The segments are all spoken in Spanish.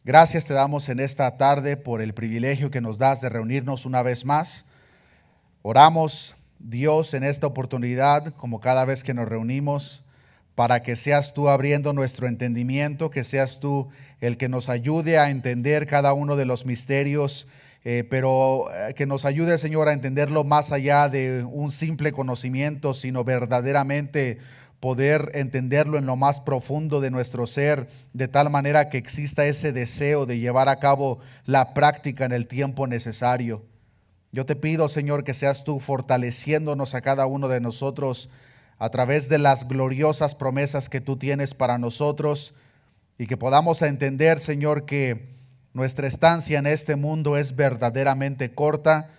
Gracias te damos en esta tarde por el privilegio que nos das de reunirnos una vez más. Oramos, Dios, en esta oportunidad, como cada vez que nos reunimos, para que seas tú abriendo nuestro entendimiento, que seas tú el que nos ayude a entender cada uno de los misterios, pero que nos ayude, Señor, a entenderlo más allá de un simple conocimiento, sino verdaderamente poder entenderlo en lo más profundo de nuestro ser, de tal manera que exista ese deseo de llevar a cabo la práctica en el tiempo necesario. Yo te pido, Señor, que seas tú fortaleciéndonos a cada uno de nosotros a través de las gloriosas promesas que tú tienes para nosotros y que podamos entender, Señor, que nuestra estancia en este mundo es verdaderamente corta,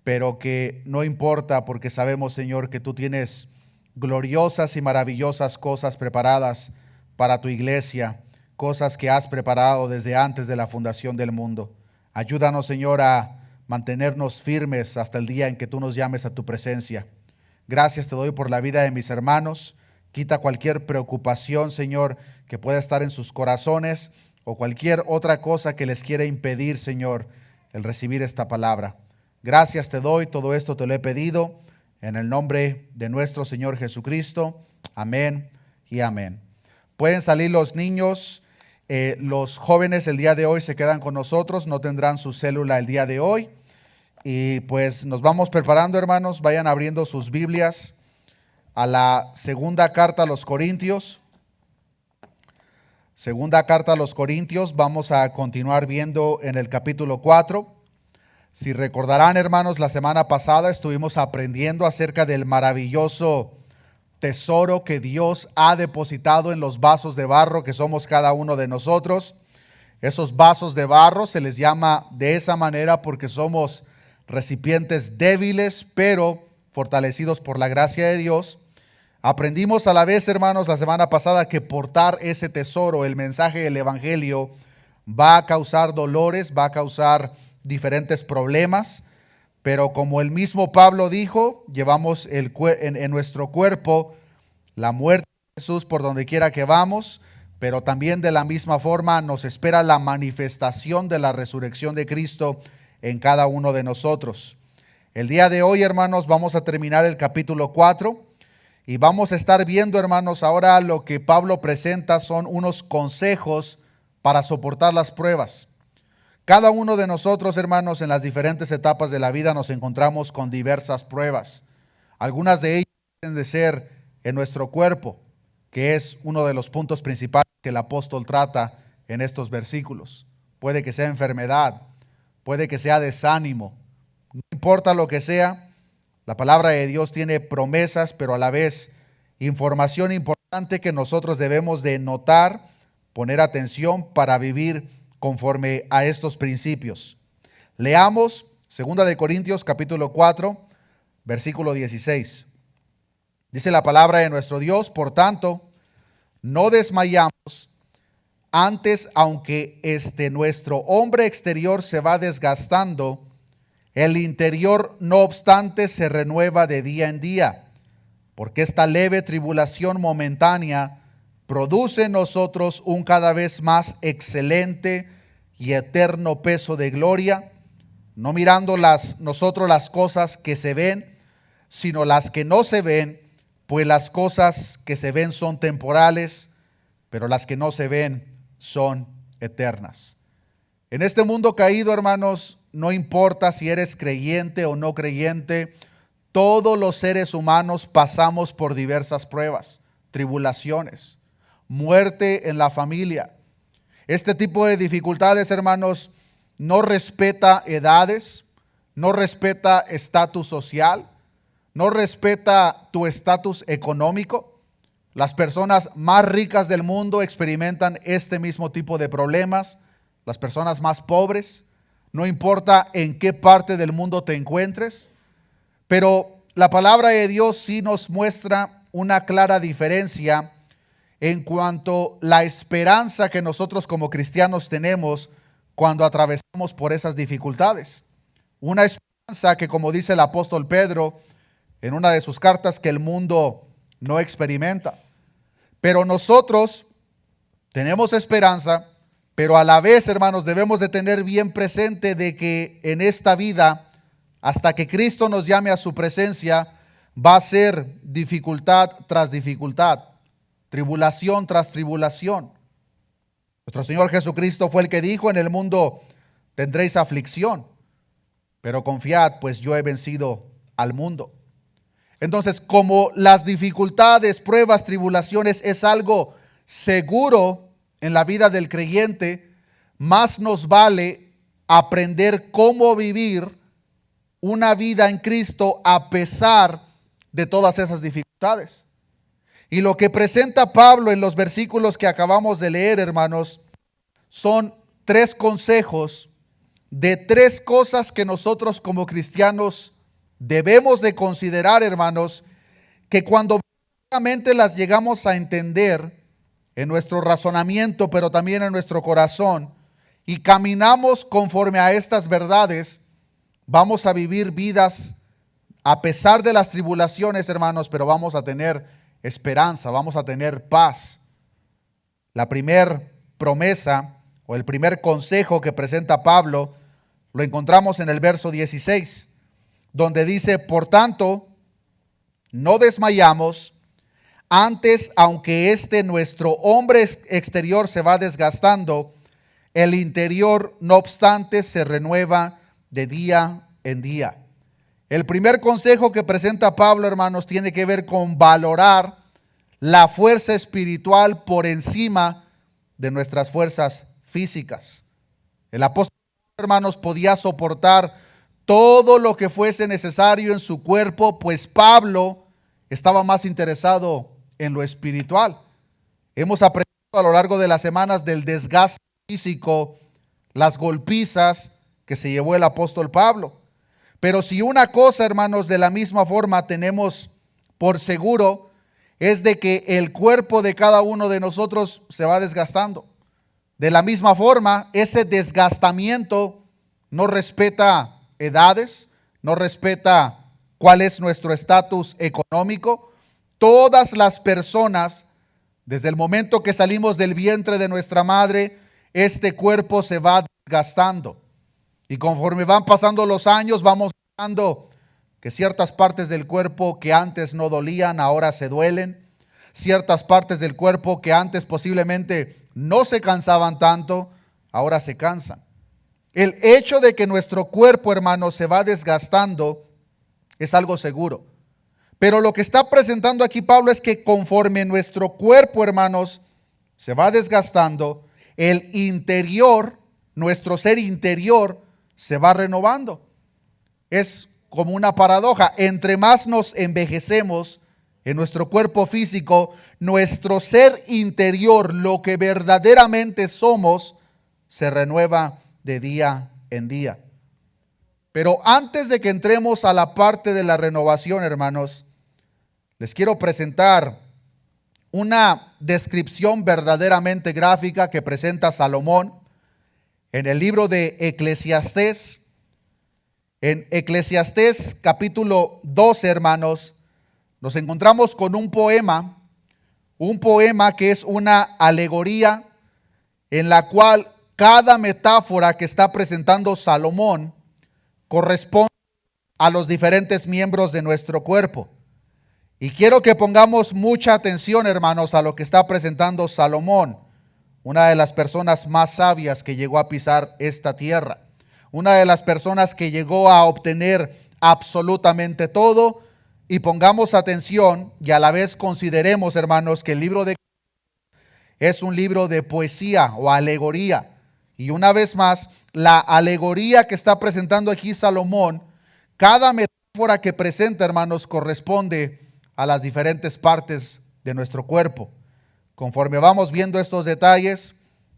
pero que no importa porque sabemos, Señor, que tú tienes gloriosas y maravillosas cosas preparadas para tu iglesia, cosas que has preparado desde antes de la fundación del mundo. Ayúdanos, Señor, a mantenernos firmes hasta el día en que tú nos llames a tu presencia. Gracias te doy por la vida de mis hermanos. Quita cualquier preocupación, Señor, que pueda estar en sus corazones o cualquier otra cosa que les quiera impedir, Señor, el recibir esta palabra. Gracias te doy, todo esto te lo he pedido en el nombre de nuestro Señor Jesucristo. Amén y amén. Pueden salir los niños, los jóvenes el día de hoy se quedan con nosotros, no tendrán su célula el día de hoy. Y pues nos vamos preparando, hermanos, vayan abriendo sus Biblias a la segunda carta a los Corintios. Segunda carta a los Corintios, vamos a continuar viendo en el capítulo 4. Si recordarán, hermanos, la semana pasada estuvimos aprendiendo acerca del maravilloso tesoro que Dios ha depositado en los vasos de barro que somos cada uno de nosotros. Esos vasos de barro se les llama de esa manera porque somos recipientes débiles, pero fortalecidos por la gracia de Dios. Aprendimos a la vez, hermanos, la semana pasada que portar ese tesoro, el mensaje del Evangelio, va a causar dolores, va a causar diferentes problemas, pero como el mismo Pablo dijo, llevamos en nuestro cuerpo la muerte de Jesús por donde quiera que vamos, pero también de la misma forma nos espera la manifestación de la resurrección de Cristo en cada uno de nosotros. El día de hoy, hermanos, vamos a terminar el capítulo 4 y vamos a estar viendo, hermanos, ahora lo que Pablo presenta son unos consejos para soportar las pruebas. Cada uno de nosotros, hermanos, en las diferentes etapas de la vida nos encontramos con diversas pruebas. Algunas de ellas deben de ser en nuestro cuerpo, que es uno de los puntos principales que el apóstol trata en estos versículos. Puede que sea enfermedad, puede que sea desánimo, no importa lo que sea, la palabra de Dios tiene promesas, pero a la vez información importante que nosotros debemos de notar, poner atención para vivir conforme a estos principios. Leamos 2 de Corintios capítulo 4, versículo 16. Dice la palabra de nuestro Dios: por tanto, no desmayamos. Antes, aunque nuestro hombre exterior se va desgastando, el interior, no obstante, se renueva de día en día, porque esta leve tribulación momentánea produce en nosotros un cada vez más excelente y eterno peso de gloria, no mirando nosotros las cosas que se ven, sino las que no se ven, pues las cosas que se ven son temporales, pero las que no se ven son eternas. En este mundo caído, hermanos, no importa si eres creyente o no creyente, todos los seres humanos pasamos por diversas pruebas, tribulaciones, muerte en la familia. Este tipo de dificultades, hermanos, no respeta edades, no respeta estatus social, no respeta tu estatus económico. Las personas más ricas del mundo experimentan este mismo tipo de problemas. Las personas más pobres, no importa en qué parte del mundo te encuentres, pero la palabra de Dios sí nos muestra una clara diferencia en cuanto a la esperanza que nosotros como cristianos tenemos cuando atravesamos por esas dificultades. Una esperanza que, como dice el apóstol Pedro en una de sus cartas, que el mundo no experimenta. Pero nosotros tenemos esperanza Pero a la vez, hermanos, debemos de tener bien presente de que en esta vida, hasta que Cristo nos llame a su presencia, va a ser dificultad tras dificultad, tribulación tras tribulación. Nuestro Señor Jesucristo fue el que dijo: en el mundo tendréis aflicción, pero confiad, pues yo he vencido al mundo. Entonces, como las dificultades, pruebas, tribulaciones es algo seguro en la vida del creyente, más nos vale aprender cómo vivir una vida en Cristo a pesar de todas esas dificultades. Y lo que presenta Pablo en los versículos que acabamos de leer, hermanos, son 3 consejos de 3 cosas que nosotros como cristianos debemos de considerar, hermanos, que cuando verdaderamente las llegamos a entender en nuestro razonamiento, pero también en nuestro corazón, y caminamos conforme a estas verdades, vamos a vivir vidas a pesar de las tribulaciones, hermanos, pero vamos a tener esperanza, vamos a tener paz. La primer promesa o el primer consejo que presenta Pablo lo encontramos en el verso 16, donde dice: por tanto, no desmayamos, antes, aunque nuestro hombre exterior se va desgastando, el interior, no obstante, se renueva de día en día. El primer consejo que presenta Pablo, hermanos, tiene que ver con valorar la fuerza espiritual por encima de nuestras fuerzas físicas. El apóstol, hermanos, podía soportar todo lo que fuese necesario en su cuerpo, pues Pablo estaba más interesado en lo espiritual. Hemos aprendido a lo largo de las semanas del desgaste físico, las golpizas que se llevó el apóstol Pablo. Pero si una cosa, hermanos, de la misma forma tenemos por seguro, es de que el cuerpo de cada uno de nosotros se va desgastando. De la misma forma, ese desgastamiento no respeta edades, no respeta cuál es nuestro estatus económico. Todas las personas, desde el momento que salimos del vientre de nuestra madre, este cuerpo se va desgastando. Y conforme van pasando los años, vamos notando que ciertas partes del cuerpo que antes no dolían, ahora se duelen. Ciertas partes del cuerpo que antes posiblemente no se cansaban tanto, ahora se cansan. El hecho de que nuestro cuerpo, hermanos, se va desgastando es algo seguro. Pero lo que está presentando aquí Pablo es que conforme nuestro cuerpo, hermanos, se va desgastando, el interior, nuestro ser interior, se va renovando. Es como una paradoja. Entre más nos envejecemos en nuestro cuerpo físico, nuestro ser interior, lo que verdaderamente somos, se renueva de día en día. Pero antes de que entremos a la parte de la renovación, hermanos, les quiero presentar una descripción verdaderamente gráfica que presenta Salomón en el libro de Eclesiastés. En Eclesiastés capítulo 12, hermanos, nos encontramos con un poema que es una alegoría en la cual cada metáfora que está presentando Salomón corresponde a los diferentes miembros de nuestro cuerpo. Y quiero que pongamos mucha atención, hermanos, a lo que está presentando Salomón, una de las personas más sabias que llegó a pisar esta tierra, una de las personas que llegó a obtener absolutamente todo. Y pongamos atención y a la vez consideremos, hermanos, que el libro de es un libro de poesía o alegoría. Y una vez más, la alegoría que está presentando aquí Salomón, cada metáfora que presenta, hermanos, corresponde a las diferentes partes de nuestro cuerpo. Conforme vamos viendo estos detalles,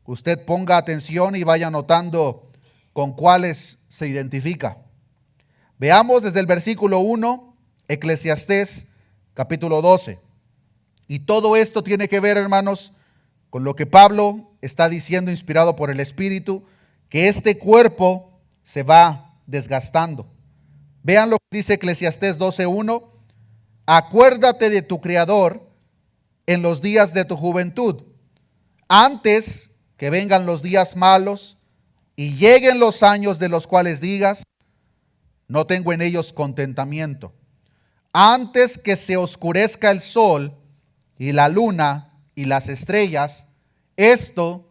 usted ponga atención y vaya notando con cuáles se identifica. Veamos desde el versículo 1, Eclesiastés capítulo 12. Y todo esto tiene que ver, hermanos, con lo que Pablo está diciendo, inspirado por el Espíritu, que este cuerpo se va desgastando. Vean lo que dice Eclesiastés 12:1. Acuérdate de tu Creador en los días de tu juventud, antes que vengan los días malos y lleguen los años de los cuales digas, no tengo en ellos contentamiento. Antes que se oscurezca el sol y la luna y las estrellas, esto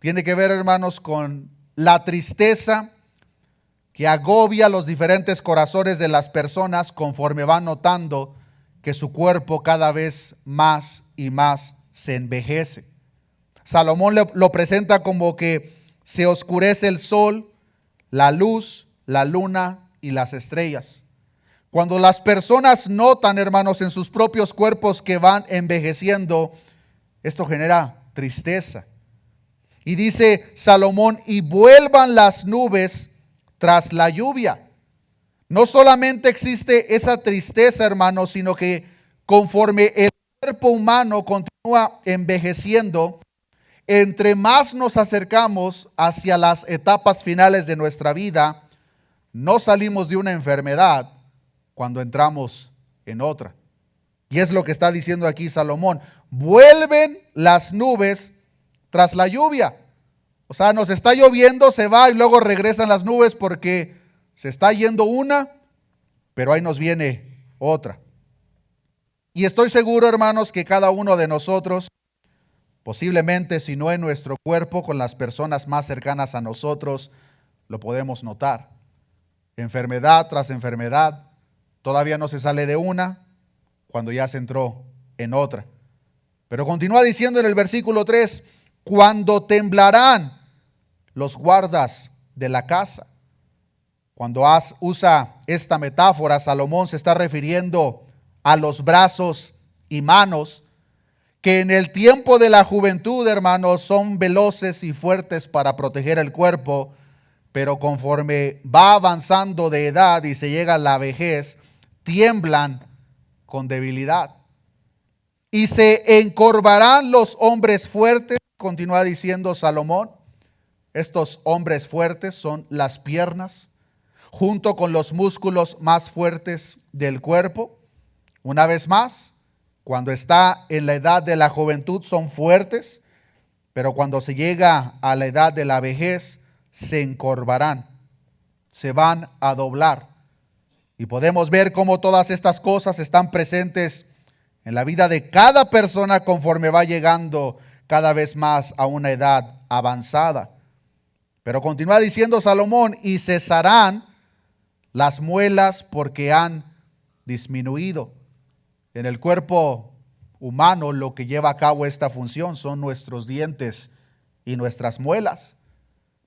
tiene que ver, hermanos, con la tristeza que agobia los diferentes corazones de las personas conforme van notando que su cuerpo cada vez más y más se envejece. Salomón lo presenta como que se oscurece el sol, la luz, la luna y las estrellas. Cuando las personas notan, hermanos, en sus propios cuerpos que van envejeciendo, esto genera tristeza. Y dice Salomón, y vuelvan las nubes tras la lluvia. No solamente existe esa tristeza, hermanos, sino que conforme el cuerpo humano continúa envejeciendo, entre más nos acercamos hacia las etapas finales de nuestra vida, no salimos de una enfermedad cuando entramos en otra. Y es lo que está diciendo aquí Salomón. Vuelven las nubes tras la lluvia. O sea, nos está lloviendo, se va y luego regresan las nubes porque se está yendo una, pero ahí nos viene otra. Y estoy seguro, hermanos, que cada uno de nosotros, posiblemente si no en nuestro cuerpo, con las personas más cercanas a nosotros, lo podemos notar. Enfermedad tras enfermedad, todavía no se sale de una cuando ya se entró en otra. Pero continúa diciendo en el versículo 3, cuando temblarán los guardas de la casa. Cuando usa esta metáfora, Salomón se está refiriendo a los brazos y manos que en el tiempo de la juventud, hermanos, son veloces y fuertes para proteger el cuerpo, pero conforme va avanzando de edad y se llega a la vejez, tiemblan con debilidad. Y se encorvarán los hombres fuertes, continúa diciendo Salomón. Estos hombres fuertes son las piernas, junto con los músculos más fuertes del cuerpo. Una vez más, cuando está en la edad de la juventud son fuertes, pero cuando se llega a la edad de la vejez, se encorvarán, se van a doblar. Y podemos ver cómo todas estas cosas están presentes en la vida de cada persona conforme va llegando cada vez más a una edad avanzada. Pero continúa diciendo Salomón, y cesarán las muelas porque han disminuido. En el cuerpo humano lo que lleva a cabo esta función son nuestros dientes y nuestras muelas.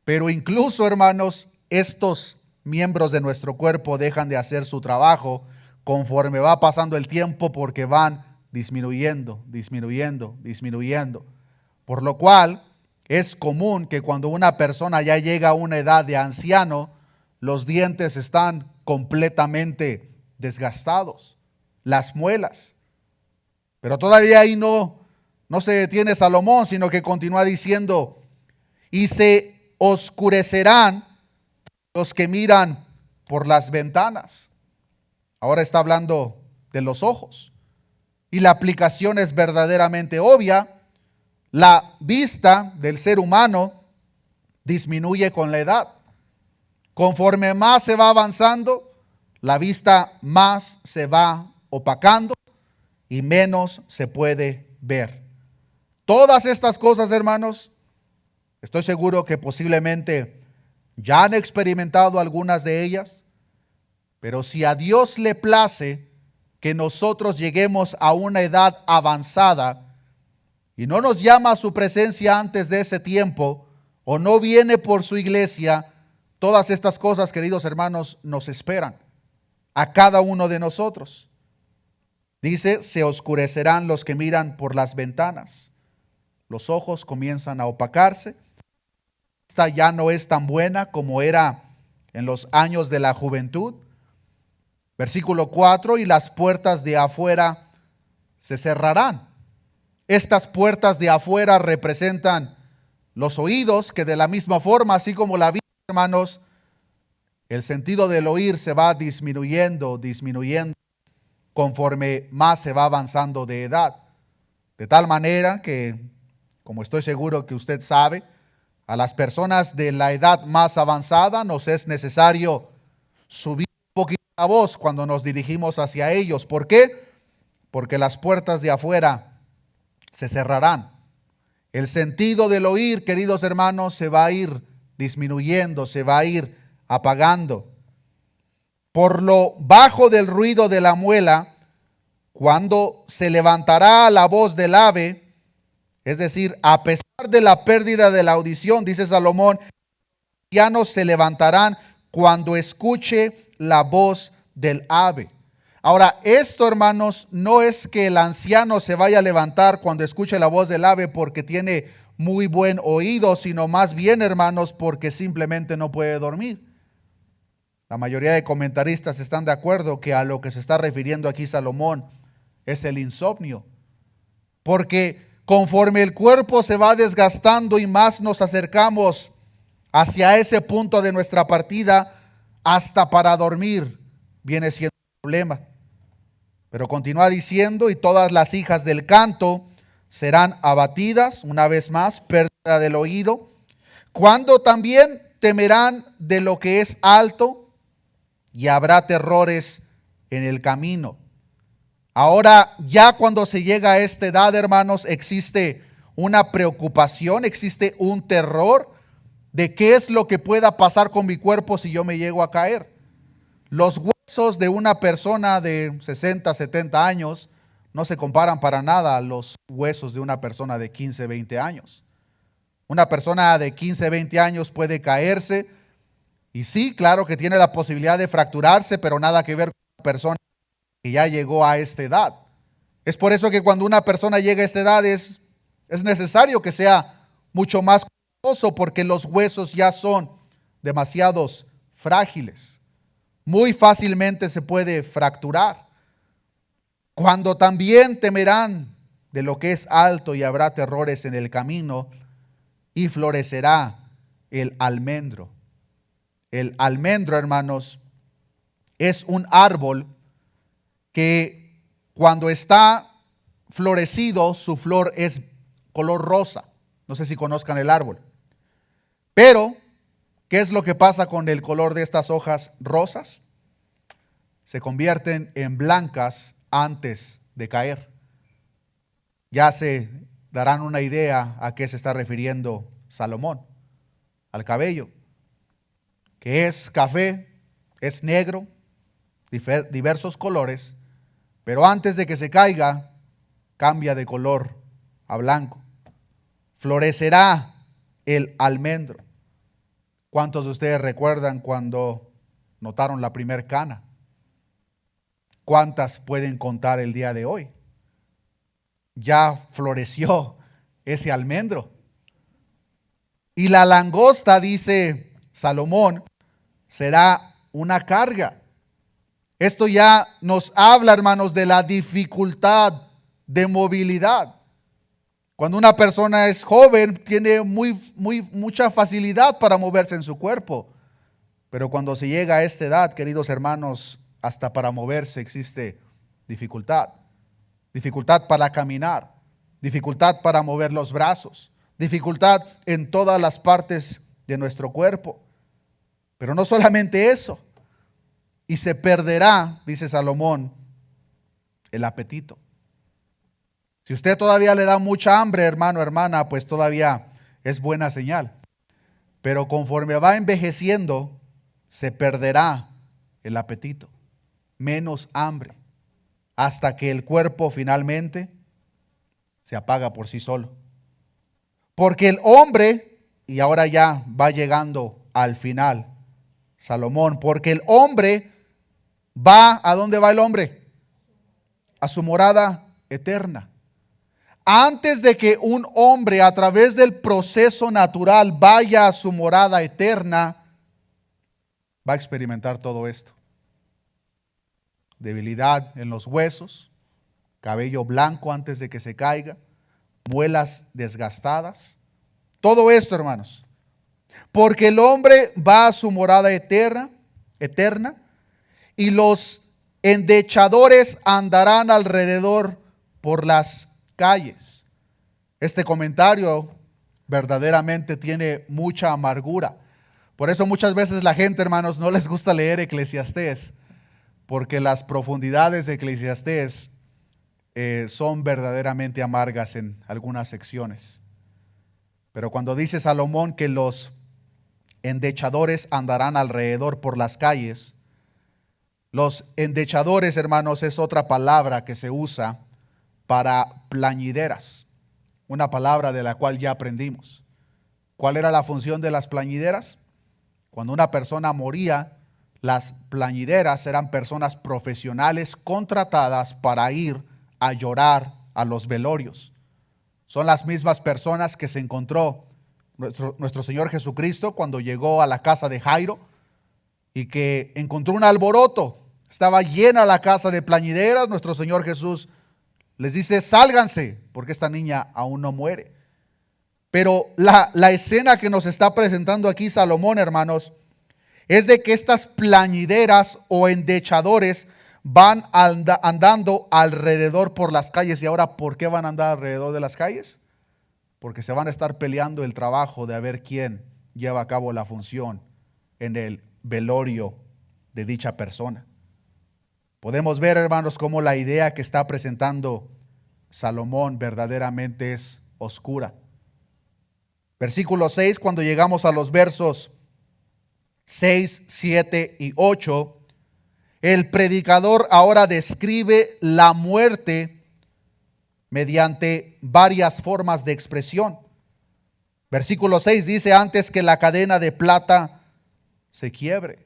Pero incluso, hermanos, estos miembros de nuestro cuerpo dejan de hacer su trabajo conforme va pasando el tiempo porque van disminuyendo. Por lo cual es común que cuando una persona ya llega a una edad de anciano, los dientes están completamente desgastados, las muelas. Pero todavía ahí no se detiene Salomón, sino que continúa diciendo, y se oscurecerán los que miran por las ventanas. Ahora está hablando de los ojos. Y la aplicación es verdaderamente obvia. La vista del ser humano disminuye con la edad. Conforme más se va avanzando, la vista más se va opacando y menos se puede ver. Todas estas cosas, hermanos, estoy seguro que posiblemente ya han experimentado algunas de ellas, pero si a Dios le place que nosotros lleguemos a una edad avanzada y no nos llama a su presencia antes de ese tiempo, o no viene por su iglesia, todas estas cosas, queridos hermanos, nos esperan a cada uno de nosotros. Dice, se oscurecerán los que miran por las ventanas. Los ojos comienzan a opacarse. Esta ya no es tan buena como era en los años de la juventud. Versículo 4, y las puertas de afuera se cerrarán. Estas puertas de afuera representan los oídos, que de la misma forma, así como la vista, hermanos, el sentido del oír se va disminuyendo conforme más se va avanzando de edad. De tal manera que, como estoy seguro que usted sabe, A las personas de la edad más avanzada nos es necesario subir un poquito la voz cuando nos dirigimos hacia ellos. ¿Por qué? Porque las puertas de afuera se cerrarán. El sentido del oír, queridos hermanos, se va a ir disminuyendo, se va a ir apagando. Por lo bajo del ruido de la muela, cuando se levantará la voz del ave, es decir, a pesar de la pérdida de la audición, dice Salomón, los ancianos se levantarán cuando escuche la voz del ave. Ahora, esto, hermanos, no es que el anciano se vaya a levantar cuando escuche la voz del ave porque tiene muy buen oído, sino más bien, hermanos, porque simplemente no puede dormir. La mayoría de comentaristas están de acuerdo que a lo que se está refiriendo aquí Salomón es el insomnio. Porque conforme el cuerpo se va desgastando y más nos acercamos hacia ese punto de nuestra partida, hasta para dormir viene siendo un problema. Pero continúa diciendo, y todas las hijas del canto serán abatidas, una vez más, pérdida del oído, cuando también temerán de lo que es alto, y habrá terrores en el camino. Ahora, ya cuando se llega a esta edad, hermanos, existe una preocupación, existe un terror de qué es lo que pueda pasar con mi cuerpo si yo me llego a caer. Los huesos de una persona de 60, 70 años no se comparan para nada a los huesos de una persona de 15, 20 años. Una persona de 15, 20 años puede caerse y sí, claro que tiene la posibilidad de fracturarse, pero nada que ver con una persona que ya llegó a esta edad. Es por eso que cuando una persona llega a esta edad es necesario que sea mucho más cuidadoso porque los huesos ya son demasiados frágiles. Muy fácilmente se puede fracturar. Cuando también temerán de lo que es alto y habrá terrores en el camino y florecerá el almendro. El almendro, hermanos, es un árbol que cuando está florecido, su flor es color rosa. No sé si conozcan el árbol. Pero, ¿qué es lo que pasa con el color de estas hojas rosas? Se convierten en blancas antes de caer. Ya se darán una idea a qué se está refiriendo Salomón. Al cabello, que es café, es negro, diversos colores, pero antes de que se caiga, cambia de color a blanco. Florecerá el almendro. ¿Cuántos de ustedes recuerdan cuando notaron la primer cana? ¿Cuántas pueden contar el día de hoy? Ya floreció ese almendro. Y la langosta, dice Salomón, será una carga. Esto ya nos habla, hermanos, de la dificultad de movilidad. Cuando una persona es joven, tiene mucha facilidad para moverse en su cuerpo. Pero cuando se llega a esta edad, queridos hermanos, hasta para moverse existe dificultad. Dificultad para caminar, dificultad para mover los brazos, dificultad en todas las partes de nuestro cuerpo. Pero no solamente eso, y se perderá, dice Salomón, el apetito. Si usted todavía le da mucha hambre, hermano, hermana, pues todavía es buena señal. Pero conforme va envejeciendo, se perderá el apetito, menos hambre, hasta que el cuerpo finalmente se apaga por sí solo. Porque el hombre, y ahora ya va llegando al final, Salomón, porque el hombre va, ¿a dónde va el hombre? A su morada eterna. Antes de que un hombre a través del proceso natural vaya a su morada eterna, va a experimentar todo esto. Debilidad en los huesos, cabello blanco antes de que se caiga, muelas desgastadas. Todo esto, hermanos. Porque el hombre va a su morada eterna, y los endechadores andarán alrededor por las calles. Este comentario verdaderamente tiene mucha amargura. Por eso muchas veces la gente, hermanos, no les gusta leer Eclesiastés, porque las profundidades de Eclesiastés son verdaderamente amargas en algunas secciones. Pero cuando dice Salomón que los endechadores andarán alrededor por las calles, los endechadores, hermanos, es otra palabra que se usa para plañideras, una palabra de la cual ya aprendimos. ¿Cuál era la función de las plañideras? Cuando una persona moría, las plañideras eran personas profesionales contratadas para ir a llorar a los velorios. Son las mismas personas que se encontró nuestro Señor Jesucristo cuando llegó a la casa de Jairo y que encontró un alboroto. Estaba llena la casa de plañideras. Nuestro Señor Jesús les dice: sálganse, porque esta niña aún no muere. Pero la escena que nos está presentando aquí Salomón, hermanos, es de que estas plañideras o endechadores van andando alrededor por las calles. ¿Y ahora por qué van a andar alrededor de las calles? Porque se van a estar peleando el trabajo de a ver quién lleva a cabo la función en el velorio de dicha persona. Podemos ver, hermanos, cómo la idea que está presentando Salomón verdaderamente es oscura. Versículo 6, cuando llegamos a los versos 6, 7 y 8, el predicador ahora describe la muerte mediante varias formas de expresión. Versículo 6 dice: antes que la cadena de plata se quiebre.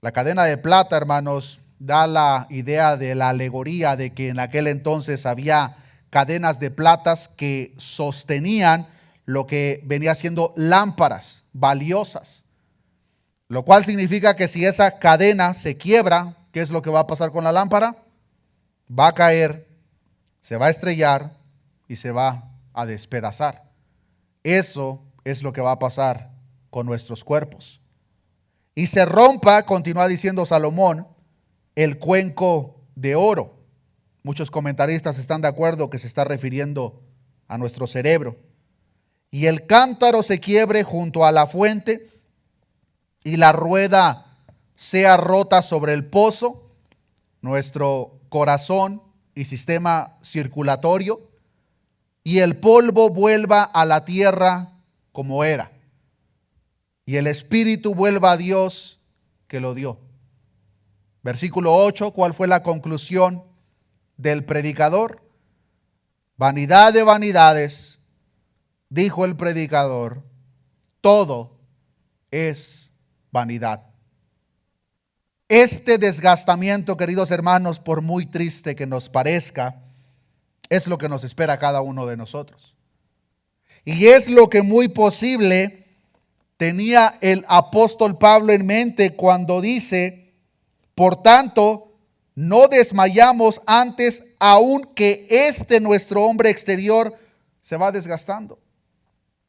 La cadena de plata, hermanos, da la idea de la alegoría de que en aquel entonces había cadenas de platas que sostenían lo que venía siendo lámparas valiosas. Lo cual significa que si esa cadena se quiebra, ¿qué es lo que va a pasar con la lámpara? Va a caer, se va a estrellar y se va a despedazar. Eso es lo que va a pasar con nuestros cuerpos. Y se rompa, continúa diciendo Salomón, el cuenco de oro. Muchos comentaristas están de acuerdo que se está refiriendo a nuestro cerebro. Y el cántaro se quiebre junto a la fuente, y la rueda sea rota sobre el pozo, nuestro corazón y sistema circulatorio, y el polvo vuelva a la tierra como era, y el espíritu vuelva a Dios que lo dio. Versículo 8, ¿cuál fue la conclusión del predicador? Vanidad de vanidades, dijo el predicador, todo es vanidad. Este desgastamiento, queridos hermanos, por muy triste que nos parezca, es lo que nos espera a cada uno de nosotros. Y es lo que muy posible tenía el apóstol Pablo en mente cuando dice: por tanto, no desmayamos antes, aun que nuestro hombre exterior se va desgastando.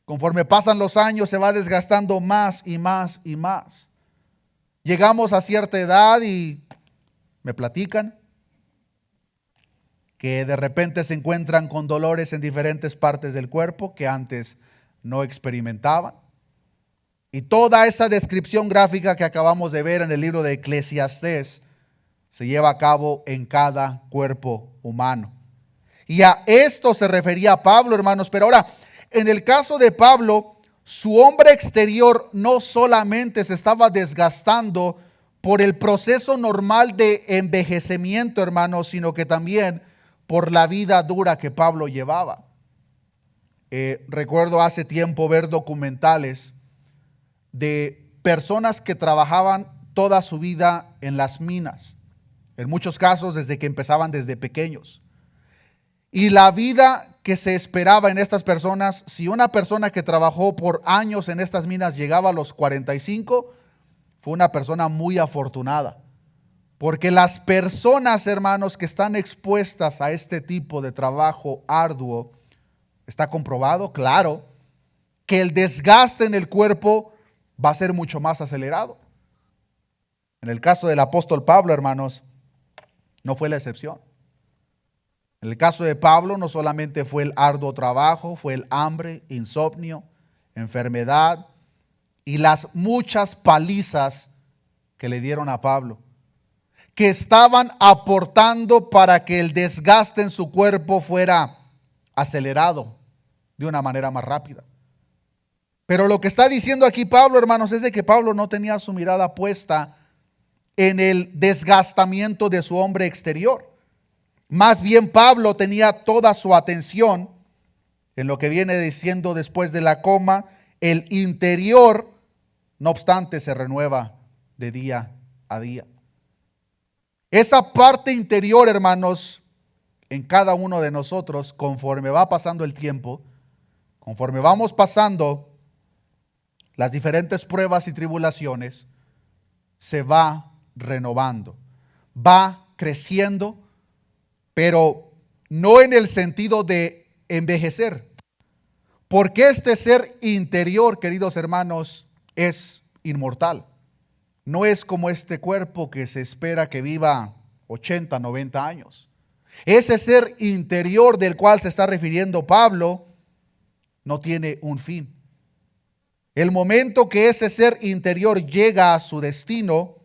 Conforme pasan los años se va desgastando más y más y más. Llegamos a cierta edad y me platican que de repente se encuentran con dolores en diferentes partes del cuerpo que antes no experimentaban. Y toda esa descripción gráfica que acabamos de ver en el libro de Eclesiastés se lleva a cabo en cada cuerpo humano. Y a esto se refería Pablo, hermanos. Pero ahora, en el caso de Pablo, su hombre exterior no solamente se estaba desgastando por el proceso normal de envejecimiento, hermanos, sino que también por la vida dura que Pablo llevaba. Recuerdo hace tiempo ver documentales de personas que trabajaban toda su vida en las minas, en muchos casos desde que empezaban desde pequeños. Y la vida que se esperaba en estas personas, si una persona que trabajó por años en estas minas llegaba a los 45, fue una persona muy afortunada. Porque las personas, hermanos, que están expuestas a este tipo de trabajo arduo, está comprobado, claro, que el desgaste en el cuerpo va a ser mucho más acelerado. En el caso del apóstol Pablo, hermanos, no fue la excepción. En el caso de Pablo no solamente fue el arduo trabajo, fue el hambre, insomnio, enfermedad y las muchas palizas que le dieron a Pablo, que estaban aportando para que el desgaste en su cuerpo fuera acelerado de una manera más rápida. Pero lo que está diciendo aquí Pablo, hermanos, es de que Pablo no tenía su mirada puesta en el desgastamiento de su hombre exterior. Más bien Pablo tenía toda su atención en lo que viene diciendo después de la coma, el interior, no obstante, se renueva de día a día. Esa parte interior, hermanos, en cada uno de nosotros, conforme va pasando el tiempo, conforme vamos pasando las diferentes pruebas y tribulaciones, se va renovando, va creciendo, pero no en el sentido de envejecer, porque este ser interior, queridos hermanos, es inmortal. No es como este cuerpo que se espera que viva 80, 90 años. Ese ser interior del cual se está refiriendo Pablo no tiene un fin. El momento que ese ser interior llega a su destino,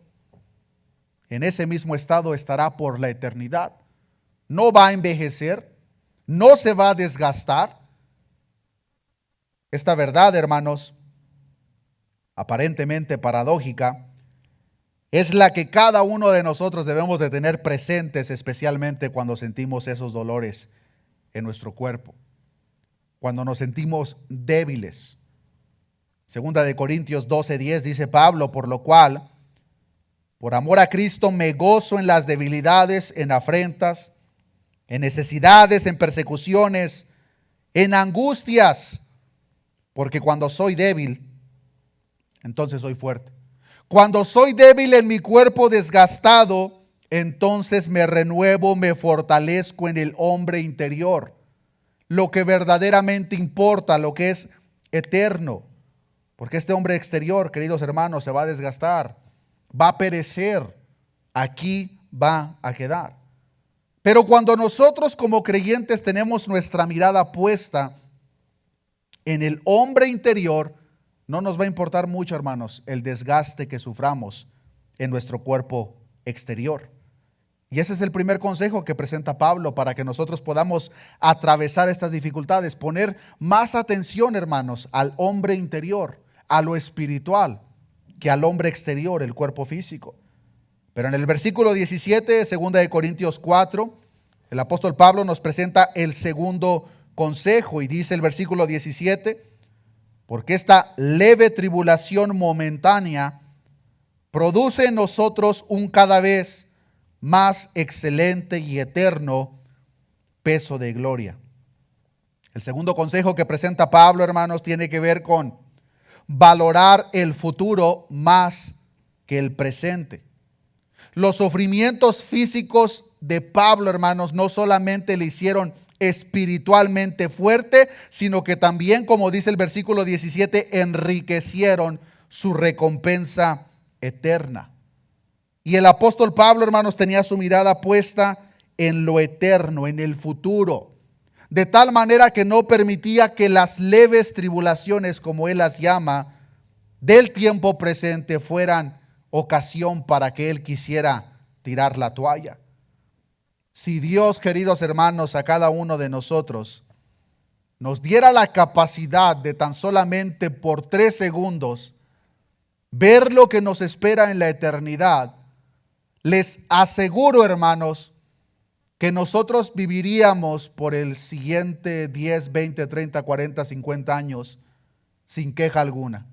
en ese mismo estado estará por la eternidad. No va a envejecer, no se va a desgastar. Esta verdad, hermanos, aparentemente paradójica, es la que cada uno de nosotros debemos de tener presentes, especialmente cuando sentimos esos dolores en nuestro cuerpo, cuando nos sentimos débiles. Segunda de Corintios 12:10 dice Pablo, por lo cual, por amor a Cristo me gozo en las debilidades, en afrentas, en necesidades, en persecuciones, en angustias, porque cuando soy débil, entonces soy fuerte. Cuando soy débil en mi cuerpo desgastado, entonces me renuevo, me fortalezco en el hombre interior. Lo que verdaderamente importa, lo que es eterno. Porque este hombre exterior, queridos hermanos, se va a desgastar, va a perecer, aquí va a quedar. Pero cuando nosotros como creyentes tenemos nuestra mirada puesta en el hombre interior, no nos va a importar mucho, hermanos, el desgaste que suframos en nuestro cuerpo exterior. Y ese es el primer consejo que presenta Pablo para que nosotros podamos atravesar estas dificultades, poner más atención, hermanos, al hombre interior, a lo espiritual, que al hombre exterior, el cuerpo físico. Pero en el versículo 17, 2 de Corintios 4, el apóstol Pablo nos presenta el segundo consejo y dice el versículo 17, porque esta leve tribulación momentánea produce en nosotros un cada vez más excelente y eterno peso de gloria. El segundo consejo que presenta Pablo, hermanos, tiene que ver con valorar el futuro más que el presente. Los sufrimientos físicos de Pablo, hermanos, no solamente le hicieron espiritualmente fuerte, sino que también, como dice el versículo 17, enriquecieron su recompensa eterna. Y el apóstol Pablo, hermanos, tenía su mirada puesta en lo eterno, en el futuro, de tal manera que no permitía que las leves tribulaciones, como él las llama, del tiempo presente fueran ocasión para que él quisiera tirar la toalla. Si Dios, queridos hermanos, a cada uno de nosotros nos diera la capacidad de tan solamente por 3 segundos ver lo que nos espera en la eternidad, les aseguro, hermanos, que nosotros viviríamos por el siguiente 10, 20, 30, 40, 50 años sin queja alguna.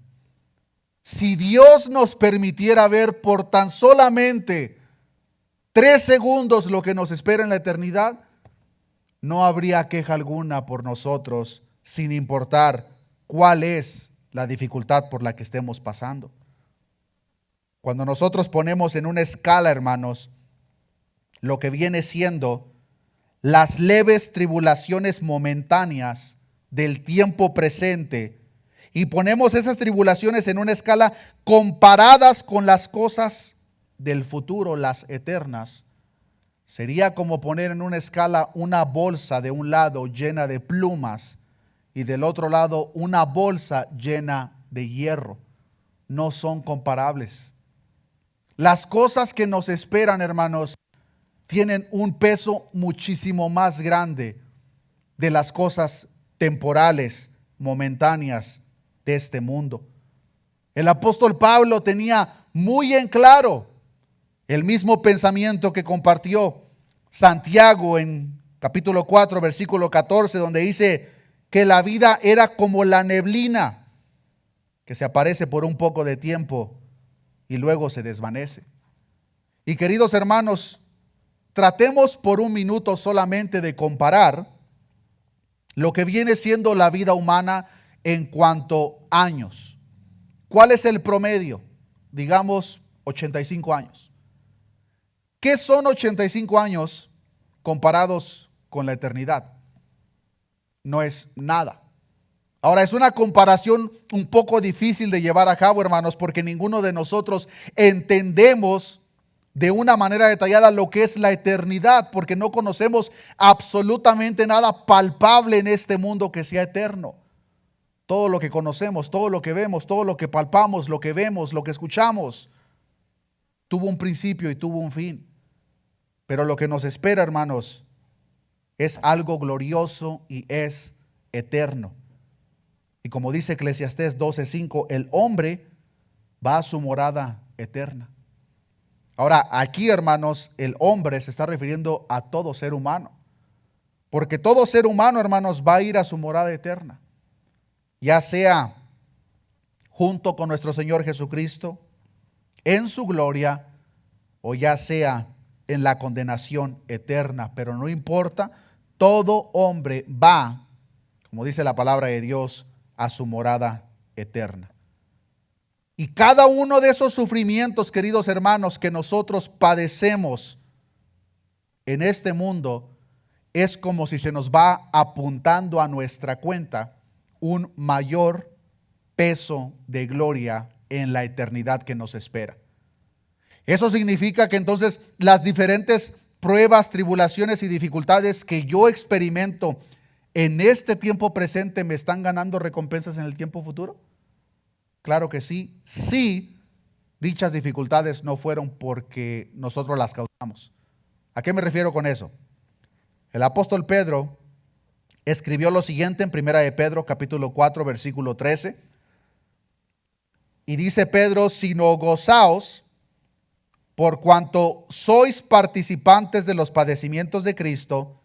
Si Dios nos permitiera ver por tan solamente 3 segundos lo que nos espera en la eternidad, no habría queja alguna por nosotros, sin importar cuál es la dificultad por la que estemos pasando. Cuando nosotros ponemos en una escala, hermanos, lo que viene siendo las leves tribulaciones momentáneas del tiempo presente, y ponemos esas tribulaciones en una escala comparadas con las cosas del futuro, las eternas, sería como poner en una escala una bolsa de un lado llena de plumas y del otro lado una bolsa llena de hierro. No son comparables. Las cosas que nos esperan, hermanos, tienen un peso muchísimo más grande de las cosas temporales, momentáneas de este mundo. El apóstol Pablo tenía muy en claro el mismo pensamiento que compartió Santiago en capítulo 4, versículo 14, donde dice que la vida era como la neblina que se aparece por un poco de tiempo y luego se desvanece. Y queridos hermanos, tratemos por un minuto solamente de comparar lo que viene siendo la vida humana en cuanto a años. ¿Cuál es el promedio? Digamos 85 años. ¿Qué son 85 años comparados con la eternidad? No es nada. Ahora, es una comparación un poco difícil de llevar a cabo, hermanos, porque ninguno de nosotros entendemos de una manera detallada lo que es la eternidad, porque no conocemos absolutamente nada palpable en este mundo que sea eterno. Todo lo que conocemos, todo lo que vemos, todo lo que palpamos, lo que vemos, lo que escuchamos, tuvo un principio y tuvo un fin. Pero lo que nos espera, hermanos, es algo glorioso y es eterno. Y como dice Eclesiastés 12:5, el hombre va a su morada eterna. Ahora, aquí, hermanos, el hombre se está refiriendo a todo ser humano. Porque todo ser humano, hermanos, va a ir a su morada eterna. Ya sea junto con nuestro Señor Jesucristo, en su gloria, o ya sea en la condenación eterna. Pero no importa, todo hombre va, como dice la palabra de Dios, a su morada eterna. Y cada uno de esos sufrimientos, queridos hermanos, que nosotros padecemos en este mundo, es como si se nos va apuntando a nuestra cuenta un mayor peso de gloria en la eternidad que nos espera. Eso significa que entonces las diferentes pruebas, tribulaciones y dificultades que yo experimento en este tiempo presente me están ganando recompensas en el tiempo futuro. Claro que sí, sí, dichas dificultades no fueron porque nosotros las causamos. ¿A qué me refiero con eso? El apóstol Pedro escribió lo siguiente en 1 de Pedro capítulo 4 versículo 13. Y dice Pedro: sino gozaos por cuanto sois participantes de los padecimientos de Cristo,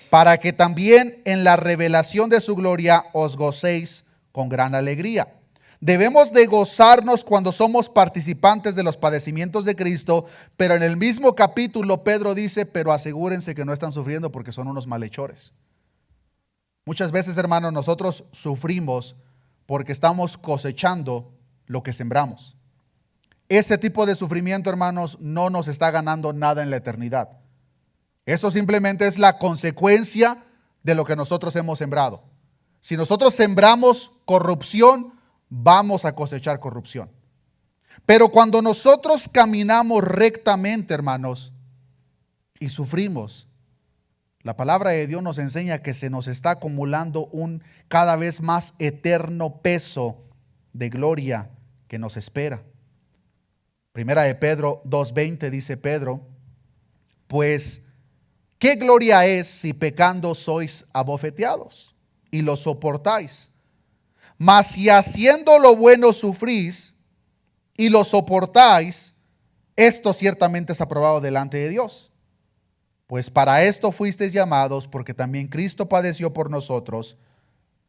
para que también en la revelación de su gloria os gocéis con gran alegría. Debemos de gozarnos cuando somos participantes de los padecimientos de Cristo, pero en el mismo capítulo Pedro dice: pero asegúrense que no están sufriendo porque son unos malhechores. Muchas veces, hermanos, nosotros sufrimos porque estamos cosechando lo que sembramos. Ese tipo de sufrimiento, hermanos, no nos está ganando nada en la eternidad. Eso simplemente es la consecuencia de lo que nosotros hemos sembrado. Si nosotros sembramos corrupción, vamos a cosechar corrupción. Pero cuando nosotros caminamos rectamente, hermanos, y sufrimos, la palabra de Dios nos enseña que se nos está acumulando un cada vez más eterno peso de gloria que nos espera. Primera de Pedro 2:20 dice Pedro: pues, ¿qué gloria es si pecando sois abofeteados y lo soportáis? Mas si haciendo lo bueno sufrís y lo soportáis, esto ciertamente es aprobado delante de Dios. Pues para esto fuisteis llamados, porque también Cristo padeció por nosotros,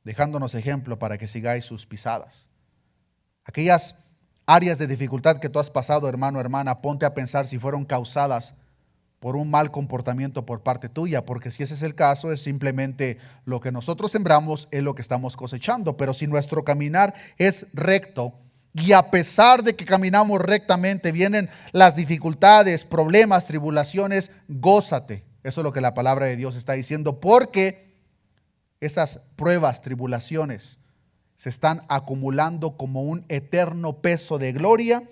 dejándonos ejemplo para que sigáis sus pisadas. Aquellas áreas de dificultad que tú has pasado, hermano, hermana, ponte a pensar si fueron causadas por un mal comportamiento por parte tuya, porque si ese es el caso, es simplemente lo que nosotros sembramos es lo que estamos cosechando. Pero si nuestro caminar es recto, y a pesar de que caminamos rectamente, vienen las dificultades, problemas, tribulaciones, gózate. Eso es lo que la palabra de Dios está diciendo, porque esas pruebas, tribulaciones, se están acumulando como un eterno peso de gloria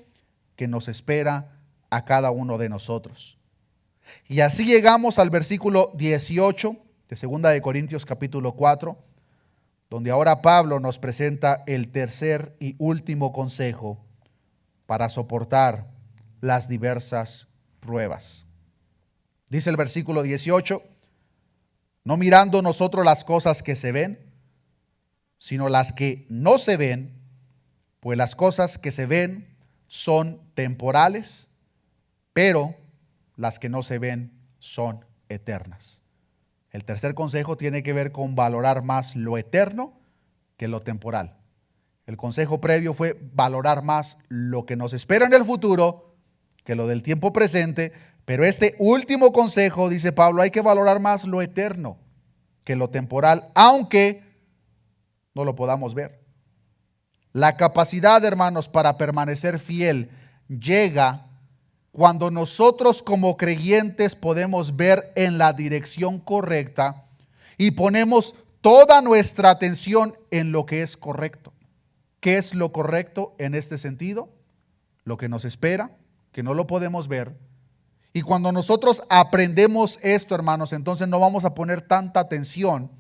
que nos espera a cada uno de nosotros. Y así llegamos al versículo 18 de 2 de Corintios capítulo 4, donde ahora Pablo nos presenta el tercer y último consejo para soportar las diversas pruebas. Dice el versículo 18, no mirando nosotros las cosas que se ven, sino las que no se ven, pues las cosas que se ven son temporales, pero las que no se ven son eternas. El tercer consejo tiene que ver con valorar más lo eterno que lo temporal. El consejo previo fue valorar más lo que nos espera en el futuro que lo del tiempo presente, pero este último consejo, dice Pablo, hay que valorar más lo eterno que lo temporal, aunque no lo podamos ver. La capacidad, hermanos, para permanecer fiel llega cuando nosotros como creyentes podemos ver en la dirección correcta y ponemos toda nuestra atención en lo que es correcto. ¿Qué es lo correcto en este sentido? Lo que nos espera, que no lo podemos ver. Y cuando nosotros aprendemos esto, hermanos, entonces no vamos a poner tanta atención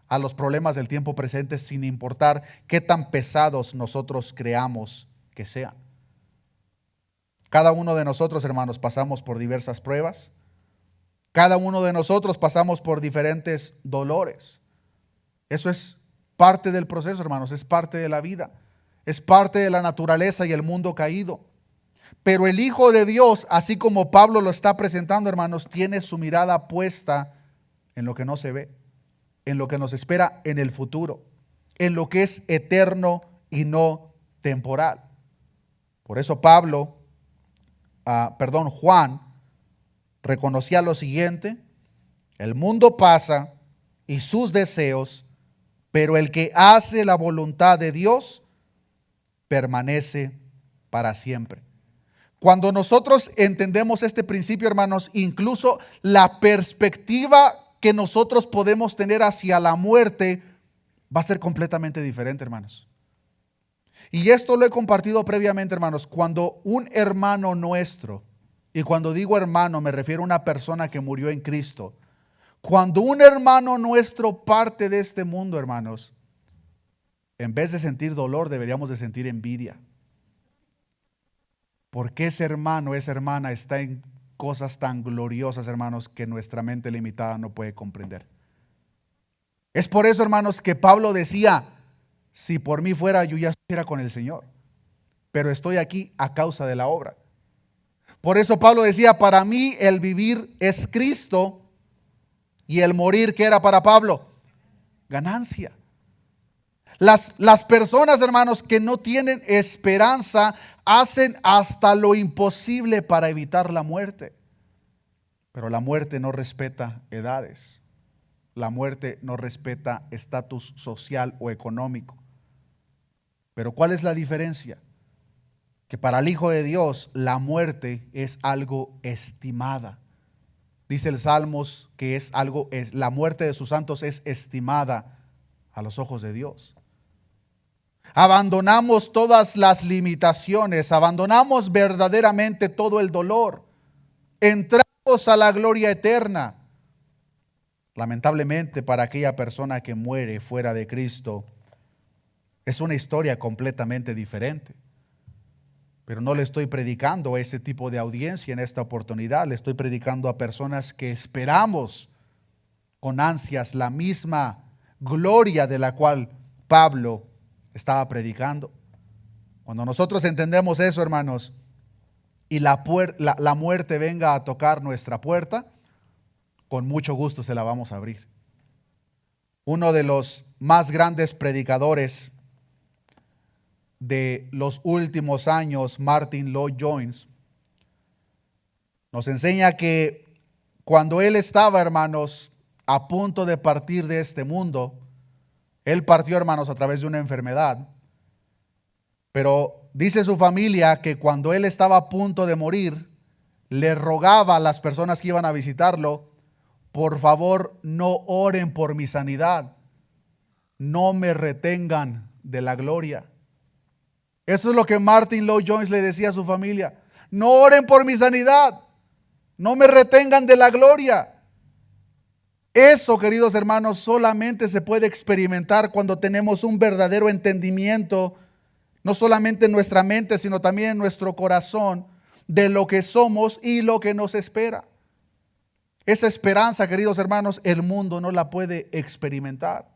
a los problemas del tiempo presente sin importar qué tan pesados nosotros creamos que sean. Cada uno de nosotros, hermanos, pasamos por diversas pruebas. Cada uno de nosotros pasamos por diferentes dolores. Eso es parte del proceso, hermanos, es parte de la vida. Es parte de la naturaleza y el mundo caído. Pero el Hijo de Dios, así como Pablo lo está presentando, hermanos, tiene su mirada puesta en lo que no se ve, en lo que nos espera en el futuro, en lo que es eterno y no temporal. Por eso Juan reconocía lo siguiente: el mundo pasa y sus deseos, pero el que hace la voluntad de Dios permanece para siempre. Cuando nosotros entendemos este principio, hermanos, incluso la perspectiva que nosotros podemos tener hacia la muerte va a ser completamente diferente, hermanos. Y esto lo he compartido previamente, hermanos. Cuando un hermano nuestro, y cuando digo hermano me refiero a una persona que murió en Cristo, cuando un hermano nuestro parte de este mundo, hermanos, en vez de sentir dolor deberíamos de sentir envidia. Porque ese hermano, esa hermana está en cosas tan gloriosas, hermanos, que nuestra mente limitada no puede comprender. Es por eso, hermanos, que Pablo decía: si por mí fuera, yo ya estuviera con el Señor, pero estoy aquí a causa de la obra. Por eso Pablo decía: para mí el vivir es Cristo y el morir, ¿qué era para Pablo? Ganancia. Las personas, hermanos, que no tienen esperanza hacen hasta lo imposible para evitar la muerte. Pero la muerte no respeta edades. La muerte no respeta estatus social o económico. Pero ¿cuál es la diferencia? Que para el Hijo de Dios la muerte es algo estimada. Dice el Salmos que la muerte de sus santos es estimada a los ojos de Dios. Abandonamos todas las limitaciones, abandonamos verdaderamente todo el dolor, entramos a la gloria eterna. Lamentablemente, para aquella persona que muere fuera de Cristo, es una historia completamente diferente. Pero no le estoy predicando a ese tipo de audiencia en esta oportunidad, le estoy predicando a personas que esperamos con ansias la misma gloria de la cual Pablo estaba predicando. Cuando nosotros entendemos eso, hermanos, y la muerte venga a tocar nuestra puerta, con mucho gusto se la vamos a abrir. Uno de los más grandes predicadores de los últimos años, Martin Lloyd-Jones, nos enseña que cuando él estaba, hermanos, a punto de partir de este mundo, él partió, hermanos, a través de una enfermedad. Pero dice su familia que cuando él estaba a punto de morir, le rogaba a las personas que iban a visitarlo: por favor, no oren por mi sanidad, no me retengan de la gloria. Eso es lo que Martin Lloyd-Jones le decía a su familia: no oren por mi sanidad, No me retengan de la gloria. Eso, queridos hermanos, solamente se puede experimentar cuando tenemos un verdadero entendimiento, no solamente en nuestra mente, sino también en nuestro corazón, de lo que somos y lo que nos espera. Esa esperanza, queridos hermanos, el mundo no la puede experimentar.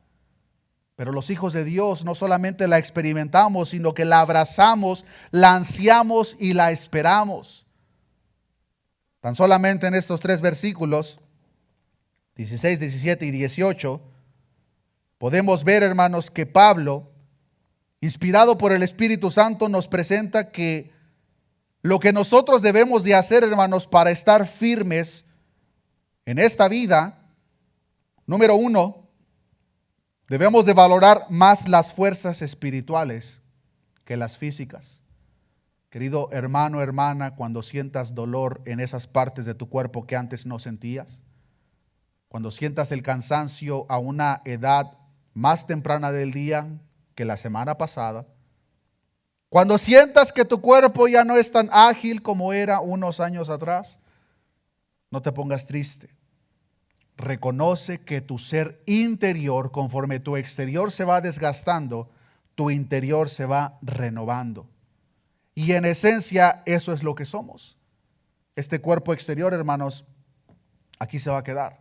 Pero los hijos de Dios no solamente la experimentamos, sino que la abrazamos, la ansiamos y la esperamos. Tan solamente en estos 3 versículos, 16, 17 y 18, podemos ver, hermanos, que Pablo, inspirado por el Espíritu Santo, nos presenta que lo que nosotros debemos de hacer, hermanos, para estar firmes en esta vida, número 1, debemos de valorar más las fuerzas espirituales que las físicas. Querido hermano, hermana, cuando sientas dolor en esas partes de tu cuerpo que antes no sentías, cuando sientas el cansancio a una edad más temprana del día que la semana pasada, cuando sientas que tu cuerpo ya no es tan ágil como era unos años atrás, no te pongas triste. Reconoce que tu ser interior, conforme tu exterior se va desgastando, tu interior se va renovando. Y en esencia eso es lo que somos. Este cuerpo exterior, hermanos, aquí se va a quedar.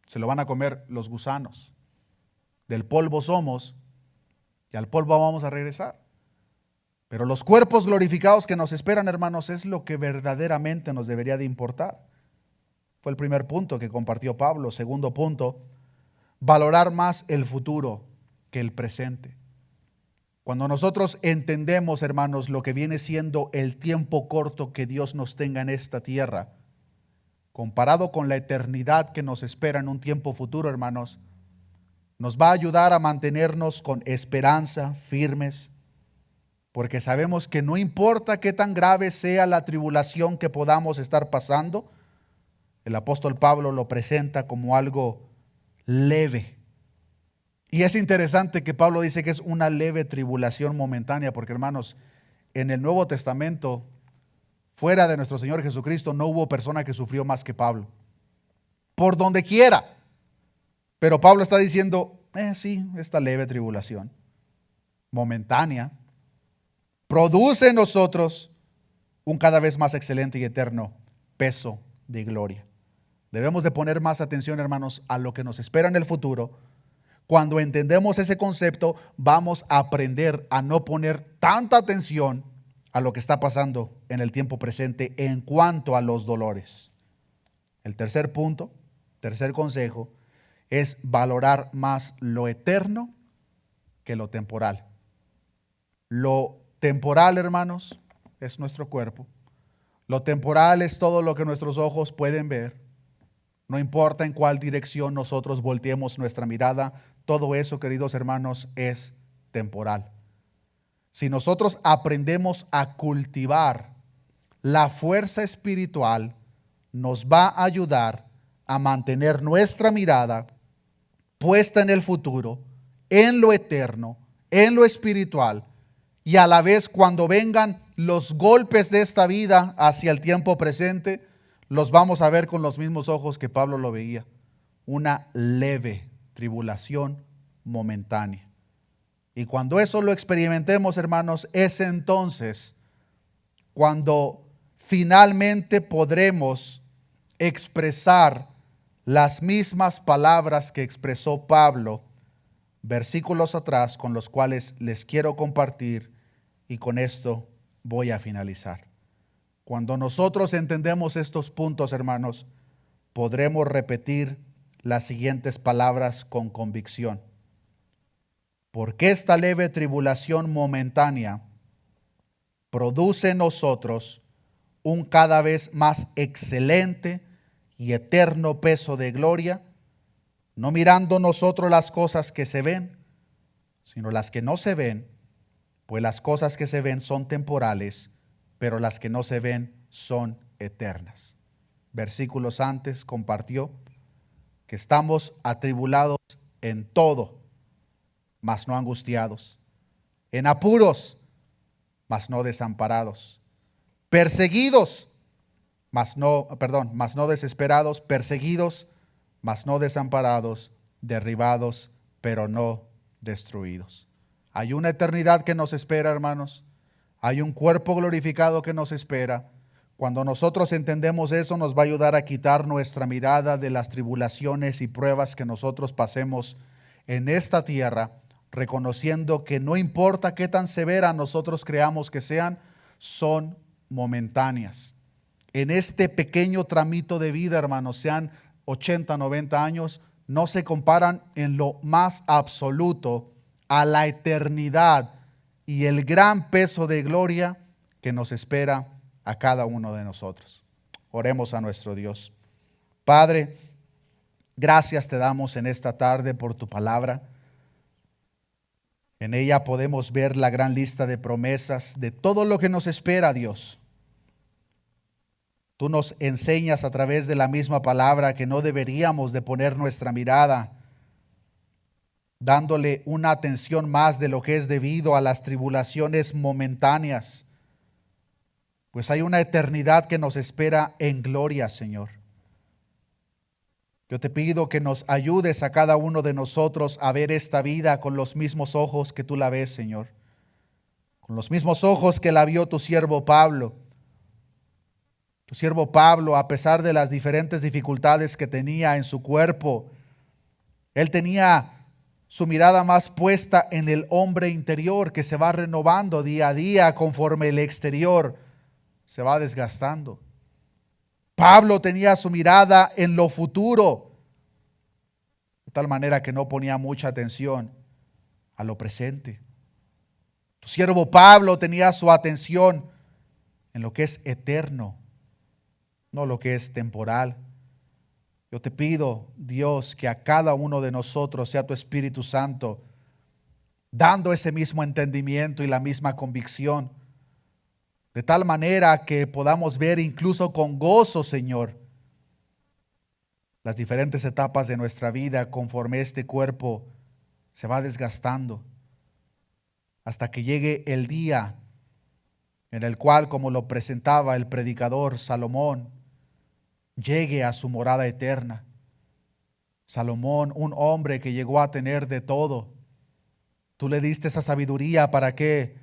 Se lo van a comer los gusanos. Del polvo somos y al polvo vamos a regresar. Pero los cuerpos glorificados que nos esperan, hermanos, es lo que verdaderamente nos debería de importar. Fue el primer punto que compartió Pablo. Segundo punto, valorar más el futuro que el presente. Cuando nosotros entendemos, hermanos, lo que viene siendo el tiempo corto que Dios nos tenga en esta tierra, comparado con la eternidad que nos espera en un tiempo futuro, hermanos, nos va a ayudar a mantenernos con esperanza, firmes, porque sabemos que no importa qué tan grave sea la tribulación que podamos estar pasando, el apóstol Pablo lo presenta como algo leve. Y es interesante que Pablo dice que es una leve tribulación momentánea, porque hermanos, en el Nuevo Testamento, fuera de nuestro Señor Jesucristo, no hubo persona que sufrió más que Pablo. Por donde quiera. Pero Pablo está diciendo, sí, esta leve tribulación momentánea produce en nosotros un cada vez más excelente y eterno peso de gloria. Debemos de poner más atención, hermanos, a lo que nos espera en el futuro. Cuando entendemos ese concepto, vamos a aprender a no poner tanta atención a lo que está pasando en el tiempo presente en cuanto a los dolores. El tercer punto, tercer consejo, es valorar más lo eterno que lo temporal. Lo temporal, hermanos, es nuestro cuerpo. Lo temporal es todo lo que nuestros ojos pueden ver. No importa en cuál dirección nosotros volteemos nuestra mirada, todo eso, queridos hermanos, es temporal. Si nosotros aprendemos a cultivar la fuerza espiritual, nos va a ayudar a mantener nuestra mirada puesta en el futuro, en lo eterno, en lo espiritual, y a la vez cuando vengan los golpes de esta vida hacia el tiempo presente, los vamos a ver con los mismos ojos que Pablo lo veía. Una leve tribulación momentánea. Y cuando eso lo experimentemos, hermanos, es entonces cuando finalmente podremos expresar las mismas palabras que expresó Pablo, versículos atrás, con los cuales les quiero compartir, y con esto voy a finalizar. Cuando nosotros entendemos estos puntos, hermanos, podremos repetir las siguientes palabras con convicción. Porque esta leve tribulación momentánea produce en nosotros un cada vez más excelente y eterno peso de gloria, no mirando nosotros las cosas que se ven, sino las que no se ven, pues las cosas que se ven son temporales, pero las que no se ven son eternas. Versículos antes compartió que estamos atribulados en todo, mas no angustiados, en apuros, mas no desamparados, perseguidos, mas no desesperados, perseguidos, mas no desamparados, derribados, pero no destruidos. Hay una eternidad que nos espera, hermanos. Hay un cuerpo glorificado que nos espera. Cuando nosotros entendemos eso, nos va a ayudar a quitar nuestra mirada de las tribulaciones y pruebas que nosotros pasemos en esta tierra, reconociendo que no importa qué tan severas nosotros creamos que sean, son momentáneas. En este pequeño tramito de vida, hermanos, sean 80, 90 años, no se comparan en lo más absoluto a la eternidad y el gran peso de gloria que nos espera a cada uno de nosotros. Oremos a nuestro Dios. Padre, gracias te damos en esta tarde por tu palabra. En ella podemos ver la gran lista de promesas de todo lo que nos espera, Dios. Tú nos enseñas a través de la misma palabra que no deberíamos de poner nuestra mirada dándole una atención más de lo que es debido a las tribulaciones momentáneas, pues hay una eternidad que nos espera en gloria, Señor. Yo te pido que nos ayudes a cada uno de nosotros a ver esta vida con los mismos ojos que tú la ves, Señor. Con los mismos ojos que la vio tu siervo Pablo. Tu siervo Pablo, a pesar de las diferentes dificultades que tenía en su cuerpo, él tenía su mirada más puesta en el hombre interior que se va renovando día a día conforme el exterior se va desgastando. Pablo tenía su mirada en lo futuro, de tal manera que no ponía mucha atención a lo presente. Tu siervo Pablo tenía su atención en lo que es eterno, no lo que es temporal. Yo te pido, Dios, que a cada uno de nosotros sea tu Espíritu Santo dando ese mismo entendimiento y la misma convicción, de tal manera que podamos ver incluso con gozo, Señor, las diferentes etapas de nuestra vida conforme este cuerpo se va desgastando, hasta que llegue el día en el cual, como lo presentaba el predicador Salomón, llegue a su morada eterna. Salomón, un hombre que llegó a tener de todo. Tú le diste esa sabiduría para que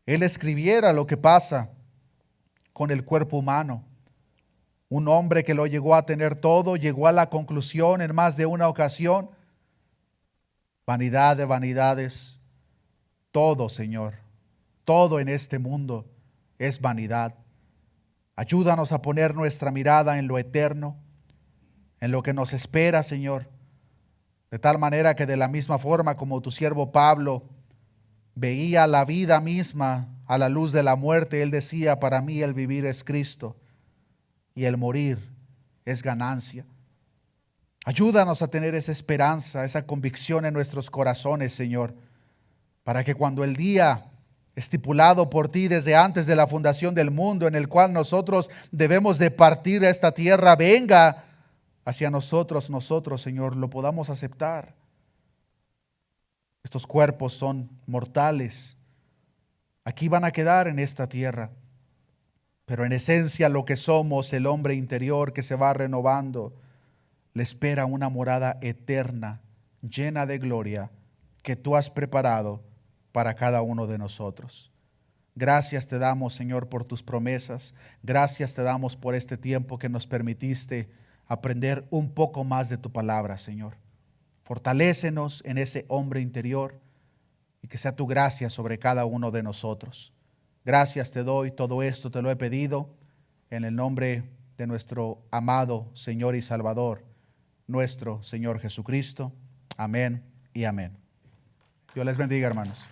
él escribiera lo que pasa con el cuerpo humano. Un hombre que lo llegó a tener todo, llegó a la conclusión en más de una ocasión: vanidad de vanidades, todo, Señor, todo en este mundo es vanidad. Ayúdanos a poner nuestra mirada en lo eterno, en lo que nos espera, Señor, de tal manera que de la misma forma como tu siervo Pablo veía la vida misma a la luz de la muerte, él decía: para mí el vivir es Cristo y el morir es ganancia. Ayúdanos a tener esa esperanza, esa convicción en nuestros corazones, Señor, para que cuando el día estipulado por ti desde antes de la fundación del mundo, en el cual nosotros debemos de partir a esta tierra, venga hacia nosotros, Señor, lo podamos aceptar. Estos cuerpos son mortales. Aquí van a quedar en esta tierra. Pero en esencia lo que somos, el hombre interior que se va renovando, le espera una morada eterna, llena de gloria, que tú has preparado para cada uno de nosotros. Gracias te damos, Señor, por tus promesas. Gracias te damos por este tiempo que nos permitiste aprender un poco más de tu palabra, Señor. Fortalécenos en ese hombre interior y que sea tu gracia sobre cada uno de nosotros. Gracias te doy, todo esto te lo he pedido en el nombre de nuestro amado Señor y Salvador, nuestro Señor Jesucristo. Amén y amén. Dios les bendiga, hermanos.